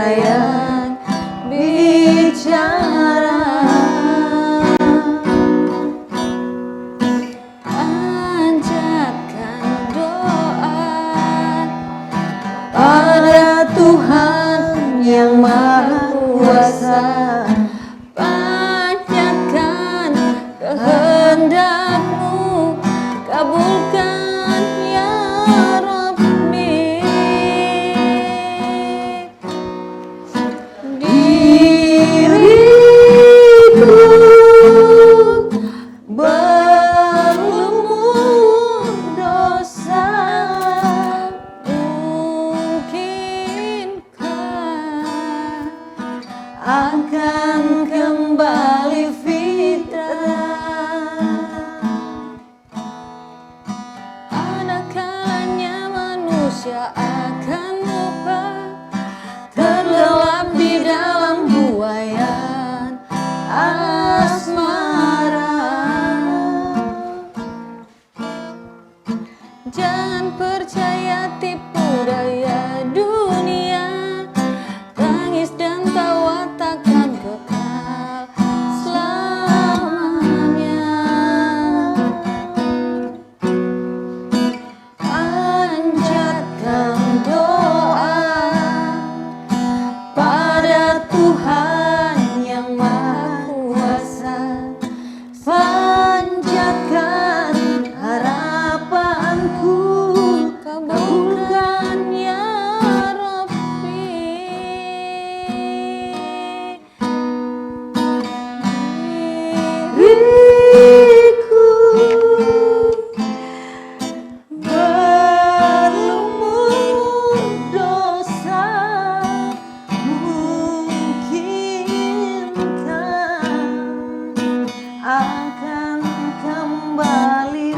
sayang bicara. Panjatkan doa pada Tuhan yang Maha Kuasa. Panjatkan kehendak-Mu, kabulkan ya Rabbi. Diriku berlumur dosa, mungkinkah akan kembali fitrah? Ada kalanya manusia akan lupa, terlelap di dalam buayan asmara. Jangan percaya tipu daya dunia, tangis dan tawa takkan kekal selamanya. Panjatkan doa pada Tuhan yang Maha Kuasa. Panjatkan harapanku, kabulkan ya Rabbi. Diriku berlumur dosa, mungkinkah akan kembali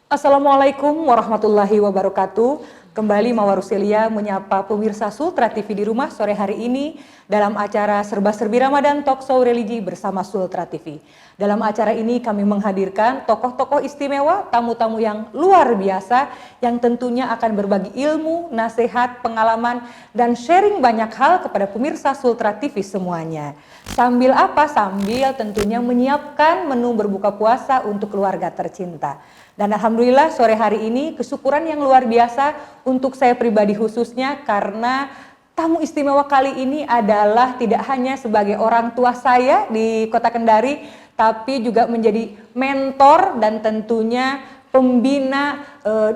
Assalamualaikum warahmatullahi wabarakatuh. Kembali Mawar Roselia menyapa pemirsa Sultra TV di rumah sore hari ini dalam acara Serba-Serbi Ramadan Talk Show Religi bersama Sultra TV. Dalam acara ini kami menghadirkan tokoh-tokoh istimewa, tamu-tamu yang luar biasa yang tentunya akan berbagi ilmu, nasihat, pengalaman, dan sharing banyak hal kepada pemirsa Sultra TV semuanya. Sambil apa? Sambil tentunya menyiapkan menu berbuka puasa untuk keluarga tercinta. Dan alhamdulillah sore hari ini kesyukuran yang luar biasa untuk saya pribadi khususnya karena tamu istimewa kali ini adalah tidak hanya sebagai orang tua saya di Kota Kendari, tapi juga menjadi mentor dan tentunya pembina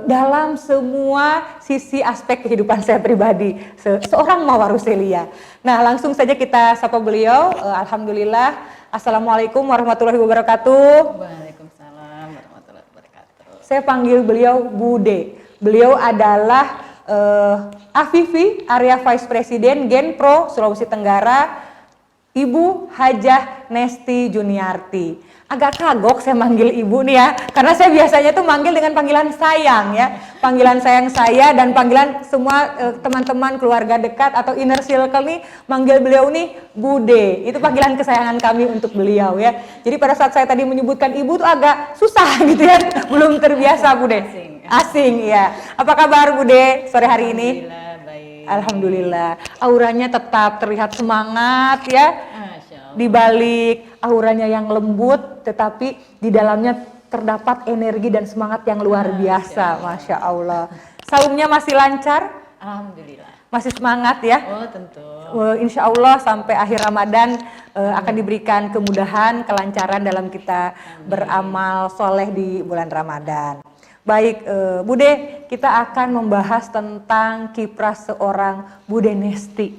dalam semua sisi aspek kehidupan saya pribadi, seorang Mawar Roselia. Nah, langsung saja kita sapa beliau. Alhamdulillah. Assalamualaikum warahmatullahi wabarakatuh. Waalaikumsalam warahmatullahi wabarakatuh. Saya panggil beliau Bude. Beliau adalah AVV Area Vice President Genpro Sulawesi Tenggara, Ibu Hajah Nesti Juniarti. Agak kagok saya manggil ibu nih ya, karena saya biasanya tuh manggil dengan panggilan sayang ya, panggilan sayang saya dan panggilan semua teman-teman keluarga dekat atau inner circle nih manggil beliau nih Bude. Itu panggilan kesayangan kami untuk beliau ya. Jadi pada saat saya tadi menyebutkan ibu tuh agak susah gitu ya, belum terbiasa Bude. Asing ya. Apa kabar Bude sore hari ini? Alhamdulillah baik. Alhamdulillah. Auranya tetap terlihat semangat ya. Di balik auranya yang lembut, tetapi di dalamnya terdapat energi dan semangat yang luar biasa, Masya Allah. Saumnya masih lancar? Alhamdulillah. Masih semangat ya? Oh tentu. Insya Allah sampai akhir Ramadan akan diberikan kemudahan, kelancaran dalam kita beramal soleh di bulan Ramadan. Baik, Bude, kita akan membahas tentang kiprah seorang Bude Nesti,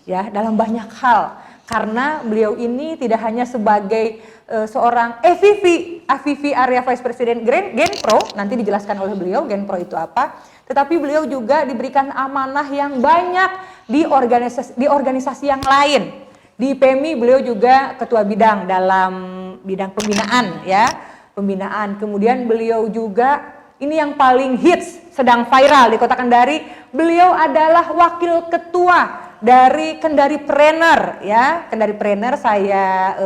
ya, dalam banyak hal. Karena beliau ini tidak hanya sebagai seorang AVV Area Vice President Genpro, nanti dijelaskan oleh beliau Genpro itu apa, tetapi beliau juga diberikan amanah yang banyak di organisasi yang lain, Di PMI beliau juga ketua bidang dalam bidang pembinaan ya, pembinaan. Kemudian beliau juga ini yang paling hits, sedang viral di Kota Kendari. Beliau adalah wakil ketua dari Kendaripreneur ya. Kendaripreneur saya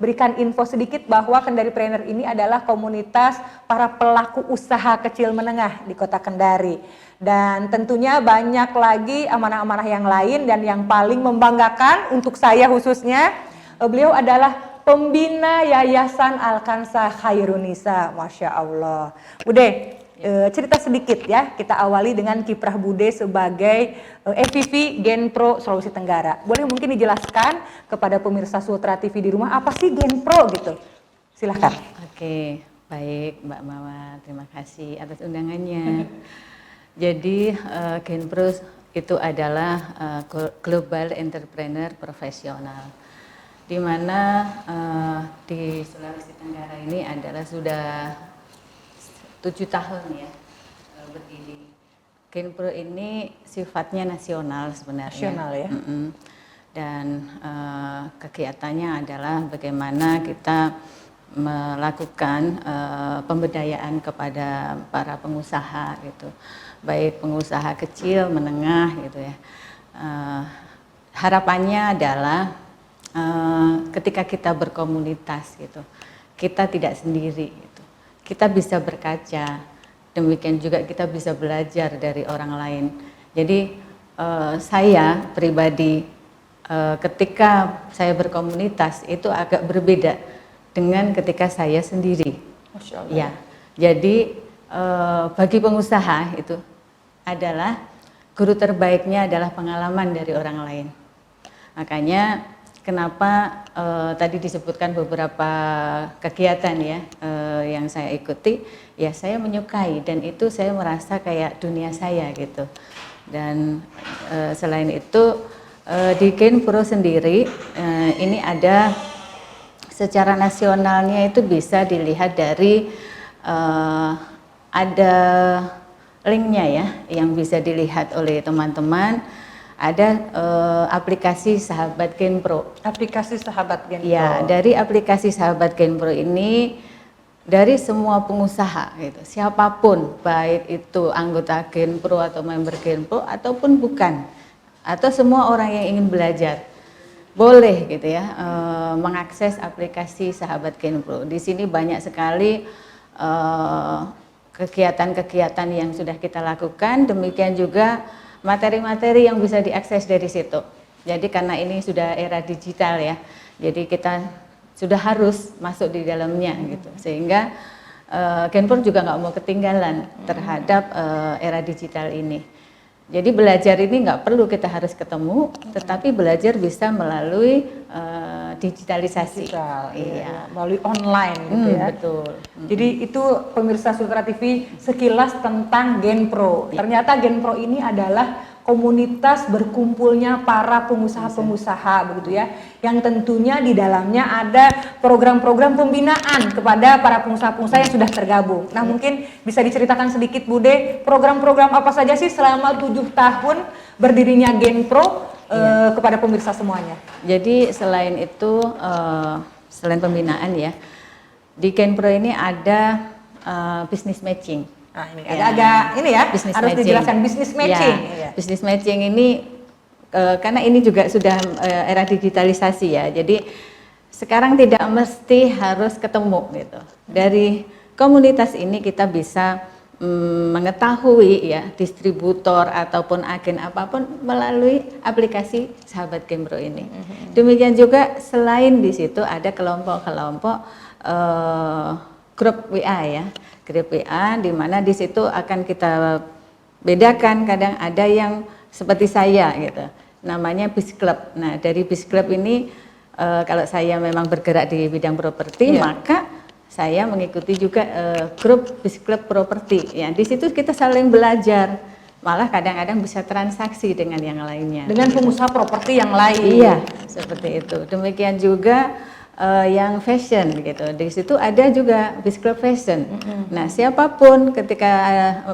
berikan info sedikit bahwa Kendaripreneur ini adalah komunitas para pelaku usaha kecil menengah di Kota Kendari. Dan tentunya banyak lagi amanah-amanah yang lain, dan yang paling membanggakan untuk saya khususnya, beliau adalah pembina Yayasan Alkansa Khairunisa, Masya Allah. Bude, cerita sedikit ya, kita awali dengan kiprah Bude sebagai FVP Genpro Sulawesi Tenggara. Boleh mungkin dijelaskan kepada pemirsa Sultra TV di rumah, apa sih Genpro gitu? Silahkan. Oke, baik Mbak Mawar, terima kasih atas undangannya. Jadi Genpro itu adalah Global Entrepreneur Profesional, di mana di Sulawesi Tenggara ini adalah sudah 7 tahun ya berdiri. Genpro ini sifatnya nasional sebenarnya. Nasional ya. Dan kegiatannya adalah bagaimana kita melakukan pemberdayaan kepada para pengusaha gitu, baik pengusaha kecil, menengah gitu ya. Harapannya adalah ketika kita berkomunitas gitu, kita tidak sendiri gitu. Kita bisa berkaca, demikian juga kita bisa belajar dari orang lain. Jadi saya pribadi ketika saya berkomunitas itu agak berbeda dengan ketika saya sendiri. Masya Allah. Ya, jadi bagi pengusaha itu adalah guru terbaiknya adalah pengalaman dari orang lain. Makanya kenapa tadi disebutkan beberapa kegiatan ya yang saya ikuti, ya saya menyukai dan itu saya merasa kayak dunia saya gitu. Dan selain itu di Genpro sendiri ini ada secara nasionalnya itu bisa dilihat dari ada linknya ya yang bisa dilihat oleh teman-teman. Ada aplikasi Sahabat Genpro. Aplikasi Sahabat Genpro. Ya, dari aplikasi Sahabat Genpro ini dari semua pengusaha gitu, siapapun, baik itu anggota Genpro atau member Genpro ataupun bukan, atau semua orang yang ingin belajar, boleh gitu ya mengakses aplikasi Sahabat Genpro. Di sini banyak sekali kegiatan-kegiatan yang sudah kita lakukan, demikian juga materi-materi yang bisa diakses dari situ. Jadi karena ini sudah era digital ya, jadi kita sudah harus masuk di dalamnya gitu. Sehingga Genpro juga nggak mau ketinggalan terhadap era digital ini. Jadi belajar ini nggak perlu kita harus ketemu, tetapi belajar bisa melalui digitalisasi. Digital, iya. Melalui online gitu ya. Betul. Jadi itu pemirsa Sultra TV sekilas tentang Genpro. Ternyata Genpro ini adalah komunitas berkumpulnya para pengusaha-pengusaha begitu ya, yang tentunya di dalamnya ada program-program pembinaan kepada para pengusaha-pengusaha yang sudah tergabung. Nah mungkin bisa diceritakan sedikit Bude, program-program apa saja sih selama 7 tahun berdirinya Genpro kepada pemirsa semuanya. Jadi selain itu, selain pembinaan ya, di Genpro ini ada business matching. Nah ini agak-agak ini ya, Business harus matching. dijelaskan business matching. Ya, business matching ini karena ini juga sudah era digitalisasi ya, jadi sekarang tidak mesti harus ketemu gitu. Dari komunitas ini kita bisa mengetahui ya distributor ataupun agen apapun melalui aplikasi Sahabat Genpro ini. Demikian juga selain di situ ada kelompok-kelompok grup WA ya, grup WA di mana di situ akan kita bedakan, kadang ada yang seperti saya gitu, namanya Biz Club. Nah dari Biz Club ini kalau saya memang bergerak di bidang properti, maka saya mengikuti juga grup Biz Club Properti. Ya, di situ kita saling belajar, malah kadang-kadang bisa transaksi dengan yang lainnya. Dengan pengusaha properti yang lain. Iya, seperti itu. Demikian juga yang fashion gitu. Di situ ada juga Biz Club Fashion. Nah, siapapun ketika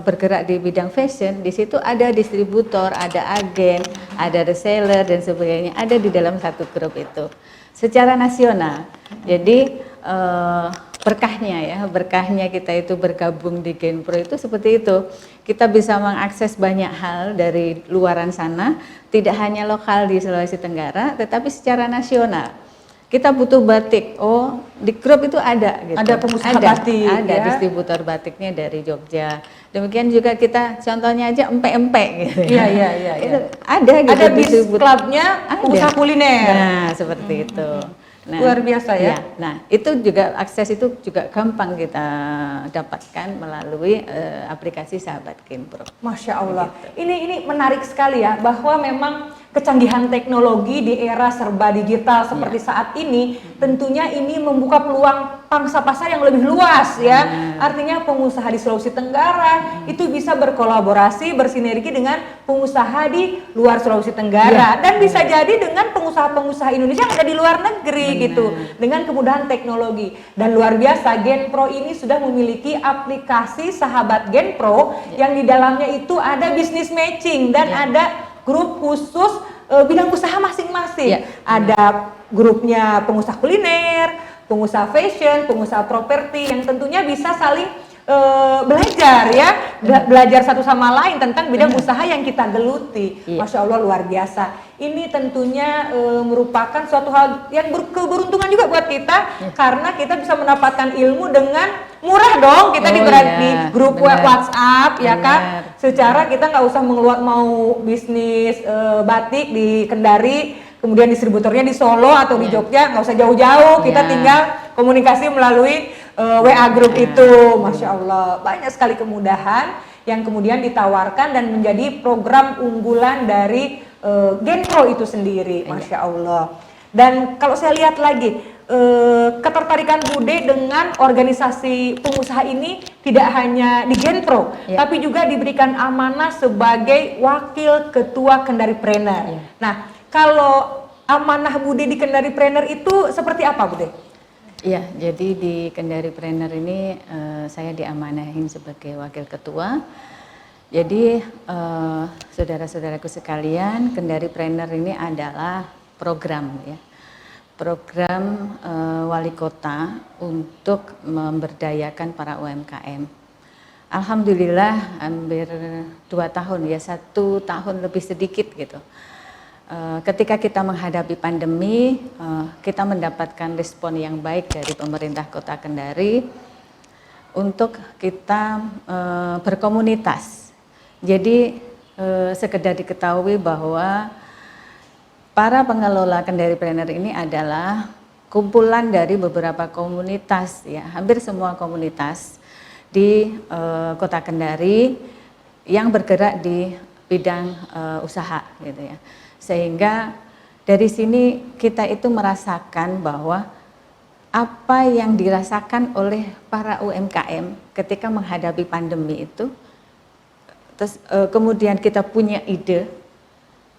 bergerak di bidang fashion, di situ ada distributor, ada agen, ada reseller dan sebagainya, ada di dalam satu grup itu. Secara nasional. Jadi berkahnya kita itu bergabung di Genpro itu seperti itu. Kita bisa mengakses banyak hal dari luaran sana, tidak hanya lokal di Sulawesi Tenggara, tetapi secara nasional. Kita butuh batik, oh di grup itu ada gitu. Ada pengusaha batik, ada ya? distributor batiknya dari Jogja. Demikian juga kita contohnya aja empek-empek gitu. Iya. Itu ada gitu. Ada Biz Clubnya pengusaha kuliner. Nah, seperti itu. Nah, luar biasa ya. Nah, itu juga akses itu juga gampang kita dapatkan melalui aplikasi Sahabat Genpro. Masya Allah. Gitu. Ini menarik sekali ya, bahwa memang kecanggihan teknologi di era serba digital seperti saat ini tentunya ini membuka peluang pangsa pasar yang lebih luas ya. Artinya pengusaha di Sulawesi Tenggara itu bisa berkolaborasi, bersinergi dengan pengusaha di luar Sulawesi Tenggara dan bisa jadi dengan pengusaha-pengusaha Indonesia yang ada di luar negeri gitu, dengan kemudahan teknologi. Dan luar biasa, Genpro ini sudah memiliki aplikasi Sahabat Genpro yang di dalamnya itu ada business matching dan ada grup khusus bidang usaha masing-masing. Ada grupnya pengusaha kuliner, pengusaha fashion, pengusaha properti yang tentunya bisa saling belajar ya, belajar satu sama lain tentang bidang usaha yang kita geluti. Masya Allah, luar biasa. Ini tentunya merupakan suatu hal yang keberuntungan juga buat kita karena kita bisa mendapatkan ilmu dengan murah dong. Kita di grup WhatsApp ya kan. Secara kita nggak usah mau bisnis batik di Kendari, kemudian distributornya di Solo atau di Jogja, nggak usah jauh-jauh. Kita tinggal komunikasi melalui WA Group itu. Masya Allah, banyak sekali kemudahan yang kemudian ditawarkan dan menjadi program unggulan dari Genpro itu sendiri. Masya Allah. Dan kalau saya lihat lagi, ketertarikan Bude dengan organisasi pengusaha ini tidak hanya di Genpro, tapi juga diberikan amanah sebagai wakil ketua Kendaripreneur. Nah, kalau amanah Bude di Kendaripreneur itu seperti apa, Bude? Iya, jadi di Kendaripreneur ini saya diamanahin sebagai wakil ketua. Jadi saudara-saudaraku sekalian, Kendaripreneur ini adalah program ya. Program wali kota untuk memberdayakan para UMKM. Alhamdulillah hampir 2 tahun ya, 1 tahun lebih sedikit gitu. Ketika kita menghadapi pandemi, kita mendapatkan respon yang baik dari pemerintah Kota Kendari untuk kita berkomunitas. Jadi sekedar diketahui bahwa para pengelola Kendaripreneur ini adalah kumpulan dari beberapa komunitas ya, hampir semua komunitas di Kota Kendari yang bergerak di bidang usaha gitu ya. Sehingga dari sini kita itu merasakan bahwa apa yang dirasakan oleh para UMKM ketika menghadapi pandemi itu, terus kemudian kita punya ide,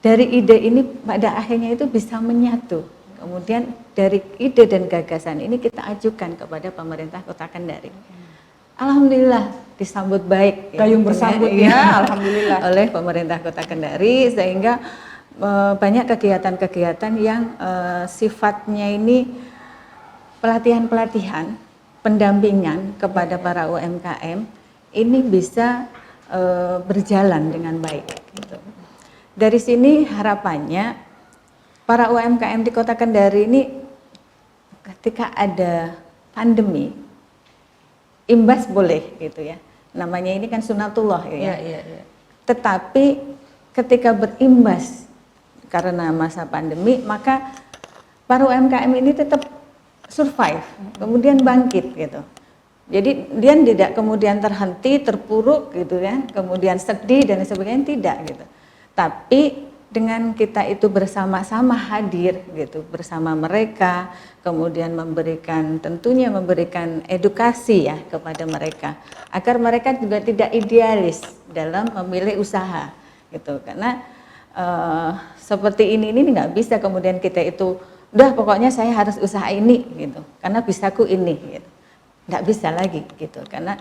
dari ide ini pada akhirnya itu bisa menyatu. Kemudian dari ide dan gagasan ini kita ajukan kepada pemerintah Kota Kendari. Alhamdulillah disambut baik. Gayung bersambut ya, alhamdulillah. Oleh pemerintah Kota Kendari, sehingga banyak kegiatan-kegiatan yang sifatnya ini pelatihan-pelatihan, pendampingan kepada para UMKM ini bisa berjalan dengan baik. Gitu. Dari sini harapannya para UMKM di Kota Kendari ini ketika ada pandemi, imbas boleh gitu ya. Namanya ini kan sunatullah ya. Tetapi ketika berimbas karena masa pandemi, maka para UMKM ini tetap survive, kemudian bangkit gitu. Jadi dia tidak kemudian terhenti, terpuruk gitu ya, kemudian sedih dan sebagainya, tidak gitu. Tapi dengan kita itu bersama-sama hadir gitu, bersama mereka, kemudian tentunya memberikan edukasi ya kepada mereka, agar mereka juga tidak idealis dalam memilih usaha gitu. Karena seperti ini nggak bisa kemudian kita itu udah pokoknya saya harus usaha ini gitu, karena bisaku ini gitu. Nggak bisa lagi gitu, karena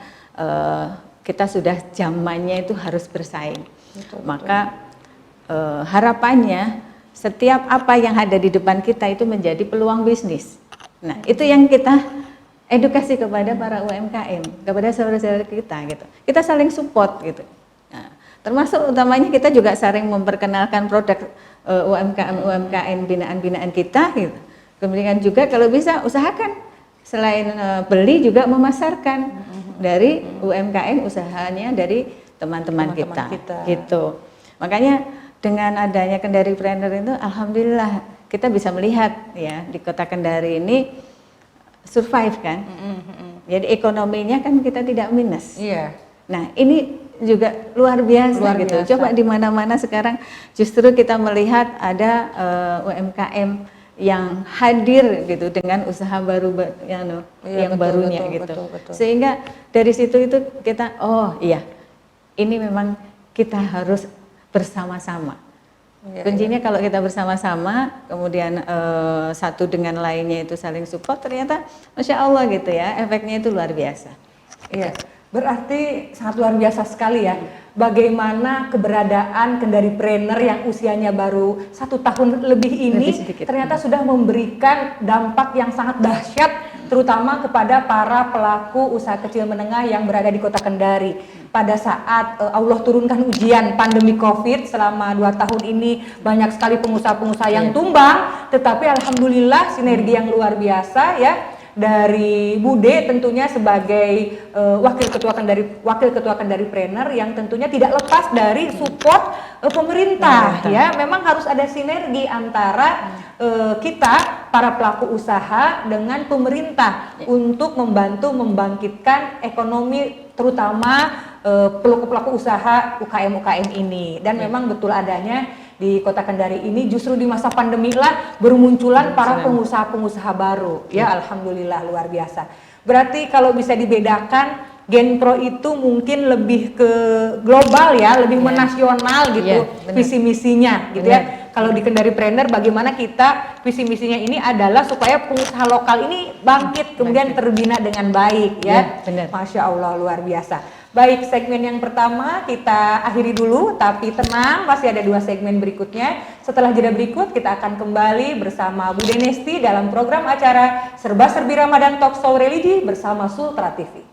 kita sudah zamannya itu harus bersaing. Betul, Maka harapannya setiap apa yang ada di depan kita itu menjadi peluang bisnis. Nah, itu yang kita edukasi kepada para UMKM, kepada saudara-saudara kita gitu. Kita saling support gitu. Nah, termasuk utamanya kita juga sering memperkenalkan produk UMKM binaan-binaan kita gitu. Kemudian juga kalau bisa usahakan selain beli juga memasarkan dari UMKM usahanya dari teman-teman kita gitu. Makanya dengan adanya Kendaripreneur itu alhamdulillah kita bisa melihat ya di Kota Kendari ini survive kan. Jadi ekonominya kan kita tidak minus. Iya. Nah, ini juga luar biasa gitu. Coba di mana-mana sekarang justru kita melihat ada UMKM yang hadir gitu dengan usaha baru yang barunya gitu. Betul. Sehingga dari situ itu kita oh iya. Ini memang kita harus bersama-sama. Kuncinya kalau kita bersama-sama, kemudian satu dengan lainnya itu saling support, ternyata Masya Allah gitu ya, efeknya itu luar biasa. Iya, berarti sangat luar biasa sekali ya. Bagaimana keberadaan Kendaripreneur yang usianya baru 1 tahun lebih ini ternyata sudah memberikan dampak yang sangat dahsyat, terutama kepada para pelaku usaha kecil menengah yang berada di Kota Kendari. Pada saat Allah turunkan ujian pandemi COVID selama 2 tahun ini, banyak sekali pengusaha-pengusaha yang tumbang, tetapi alhamdulillah sinergi yang luar biasa ya dari Bude tentunya sebagai wakil ketua Kendaripreneur yang tentunya tidak lepas dari support pemerintah ya. Memang harus ada sinergi antara kita para pelaku usaha dengan pemerintah untuk membantu membangkitkan ekonomi terutama pelaku-pelaku usaha UKM ini. Dan memang betul adanya di Kota Kendari ini justru di masa pandemi lah bermunculan para pengusaha-pengusaha baru. Ya alhamdulillah luar biasa. Berarti kalau bisa dibedakan Genpro itu mungkin lebih ke global ya, lebih menasional gitu visi misinya gitu ya. Kalau di Kendaripreneur bagaimana kita visi misinya ini adalah supaya pengusaha lokal ini bangkit kemudian terbina dengan baik ya. Masya Allah luar biasa. Baik, segmen yang pertama kita akhiri dulu, tapi tenang masih ada 2 segmen berikutnya. Setelah jeda berikut kita akan kembali bersama Bude Nesti dalam program acara Serba Serbi Ramadan Talkshow Religi bersama Sultra TV.